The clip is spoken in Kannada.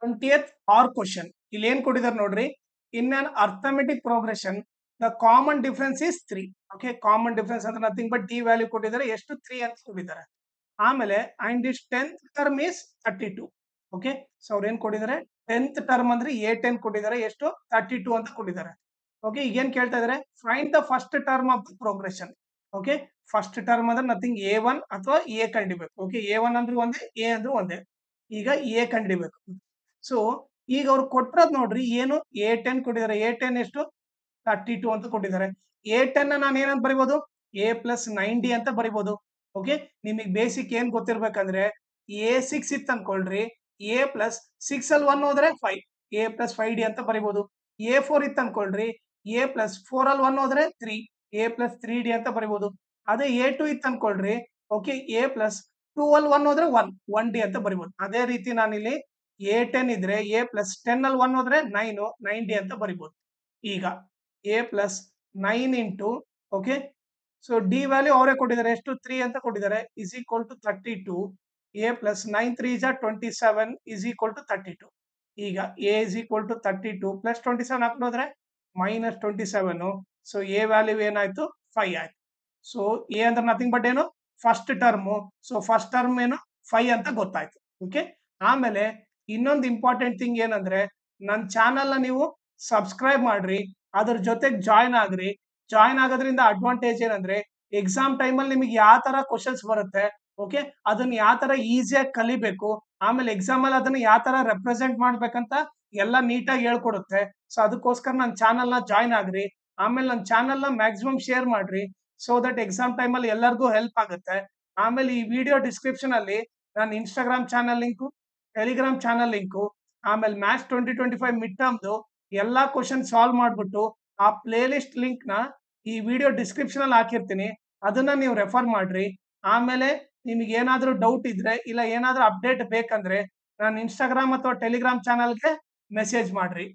20th ಆರ್ ಕ್ವಶನ್ ಇಲ್ಲಿ ಏನ್ ಕೊಟ್ಟಿದ್ದಾರೆ ನೋಡ್ರಿ. In an arithmetic progression the common difference is 3. Okay, common difference ಅಂದ್ರೆ ನಥಿಂಗ್ ಬಟ್ ಡಿ ವ್ಯಾಲ್ಯೂ ಕೊಟ್ಟಿದ್ದಾರೆ, ಎಷ್ಟು 3 ಅಂತ ಕೊಟ್ಟಿದ್ದಾರೆ. ಆಮೇಲೆ and is 10th term is 32. Okay, so ಅವ್ರು ಏನ್ ಕೊಟ್ಟಿದ್ದಾರೆ 10th ಟರ್ಮ್ ಅಂದ್ರೆ A10 ಕೊಟ್ಟಿದ್ದಾರೆ, ಎಷ್ಟು 32 ಅಂತ ಕೊಟ್ಟಿದ್ದಾರೆ. ಓಕೆ, ಈಗ ಏನ್ ಕೇಳ್ತಾ ಇದಾರೆ, find the first term of the progression. Okay, first term ಅಂದ್ರೆ ನಥಿಂಗ್ A1 ಅಥವಾ A ಕಂಡಿಬೇಕು. ಓಕೆ, A1 ಅಂದ್ರೆ ಒಂದೇ, A ಅಂದ್ರೆ ಒಂದೇ. ಈಗ A ಕಂಡಿಬೇಕು. ಸೊ ಈಗ ಅವ್ರು ಕೊಟ್ಟಿರೋದು ನೋಡ್ರಿ, ಏನು A10 ಕೊಟ್ಟಿದ್ದಾರೆ. A10 ಎಷ್ಟು 32 ಅಂತ ಕೊಟ್ಟಿದ್ದಾರೆ. A10 ನಾನು ಏನಂತ ಬರಿಬಹುದು, A plus 90 ಅಂತ ಬರಿಬಹುದು. ಓಕೆ, ನಿಮಗೆ ಬೇಸಿಕ್ ಏನ್ ಗೊತ್ತಿರ್ಬೇಕಂದ್ರೆ A6 ಇತ್ತು ಅನ್ಕೊಳ್ರಿ, A plus 6 ಅಲ್ಲಿ 1 ಹೋದ್ರೆ 5, A plus 5D ಅಂತ ಬರಿಬಹುದು. A4 ಇತ್ತು ಅನ್ಕೊಳ್ರಿ, A plus 4 ಅಲ್ಲಿ 1 ಹೋದ್ರೆ 3, A plus 3D ಅಂತ ಬರಿಬಹುದು. ಅದೇ A2 ಇತ್ತು ಅನ್ಕೊಳ್ರಿ, ಓಕೆ, A plus 2 ಅಲ್ಲಿ 1 ಹೋದ್ರೆ 1D ಅಂತ ಬರಿಬಹುದು. ಅದೇ ರೀತಿ ನಾನಿಲ್ಲಿ A10 ಇದ್ರೆ A plus 10 ಅಲ್ಲಿ 1 ಹೋದ್ರೆ 9D ಅಂತ ಬರಿಬಹುದು. ಈಗ A plus 9 into, okay, so D value ಅವರೇ ಕೊಟ್ಟಿದ್ದಾರೆ, ಎಷ್ಟು 3 ಅಂತ ಕೊಟ್ಟಿದ್ದಾರೆ, is equal to 32. A plus 9 3 is 27 is equal to 32. ಈಗ A is equal to 32 plus 27 ಹಾಕೊಂಡು ಹೋದ್ರೆ ಮೈನಸ್ 27. ಸೊ A ವ್ಯಾಲ್ಯೂ ಏನಾಯ್ತು 5 ಆಯ್ತು. ಸೊ A ಅಂದ್ರೆ ನಥಿಂಗ್ ಬಟ್ ಏನು first term. So first term ಏನು 5 ಅಂತ ಗೊತ್ತಾಯ್ತು. ಓಕೆ, ಆಮೇಲೆ ಇನ್ನೊಂದು ಇಂಪಾರ್ಟೆಂಟ್ ಥಿಂಗ್ ಏನಂದ್ರೆ, ನನ್ನ ಚಾನಲ್ ನ ನೀವು ಸಬ್ಸ್ಕ್ರೈಬ್ ಮಾಡ್ರಿ, ಅದ್ರ ಜೊತೆಗೆ ಜಾಯ್ನ್ ಆಗ್ರಿ. ಜಾಯ್ನ್ ಆಗೋದ್ರಿಂದ ಅಡ್ವಾಂಟೇಜ್ ಏನಂದ್ರೆ, ಎಕ್ಸಾಮ್ ಟೈಮಲ್ಲಿ ನಿಮಗೆ ಯಾವ ತರ ಕ್ವಶನ್ಸ್ ಬರುತ್ತೆ, ಓಕೆ, ಅದನ್ನ ಯಾವ ತರ ಈಸಿಯಾಗಿ ಕಲಿಬೇಕು, ಆಮೇಲೆ ಎಕ್ಸಾಮ್ ಅಲ್ಲಿ ಅದನ್ನ ಯಾವ ತರ ರೆಪ್ರೆಸೆಂಟ್ ಮಾಡ್ಬೇಕಂತ ಎಲ್ಲ ನೀಟಾಗಿ ಹೇಳ್ಕೊಡುತ್ತೆ. ಸೊ ಅದಕ್ಕೋಸ್ಕರ ನನ್ನ ಚಾನಲ್ ನ ಜಾಯ್ನ್ ಆಗ್ರಿ. ಆಮೇಲೆ ನನ್ನ ಚಾನಲ್ ನ ಮ್ಯಾಕ್ಸಿಮಮ್ ಶೇರ್ ಮಾಡ್ರಿ, ಸೊ ದಟ್ ಎಕ್ಸಾಮ್ ಟೈಮಲ್ಲಿ ಎಲ್ಲರಿಗೂ ಹೆಲ್ಪ್ ಆಗುತ್ತೆ. ಆಮೇಲೆ ಈ ವಿಡಿಯೋ ಡಿಸ್ಕ್ರಿಪ್ಷನ್ ಅಲ್ಲಿ ನನ್ನ Instagram channel link, Telegram channel link, ಆಮೇಲೆ ಮ್ಯಾಥ್ಸ್ 2025 ಮಿಡ್ ಟರ್ಮ್ದು ಎಲ್ಲಾ ಕ್ವಶನ್ ಸಾಲ್ವ್ ಮಾಡ್ಬಿಟ್ಟು ಆ ಪ್ಲೇ ಲಿಸ್ಟ್ ಲಿಂಕ್ ನ ಈ ವಿಡಿಯೋ ಡಿಸ್ಕ್ರಿಪ್ಷನ್ ಅಲ್ಲಿ ಹಾಕಿರ್ತೀನಿ, ಅದನ್ನ ನೀವು ರೆಫರ್ ಮಾಡ್ರಿ. ಆಮೇಲೆ ನಿಮಗೆ ಏನಾದ್ರೂ ಡೌಟ್ ಇದ್ರೆ, ಇಲ್ಲ ಏನಾದ್ರೂ ಅಪ್ಡೇಟ್ ಬೇಕಂದ್ರೆ ನನ್ನ ಇನ್ಸ್ಟಾಗ್ರಾಮ್ ಅಥವಾ ಟೆಲಿಗ್ರಾಮ್ ಚಾನಲ್ಗೆ ಮೆಸೇಜ್ ಮಾಡ್ರಿ.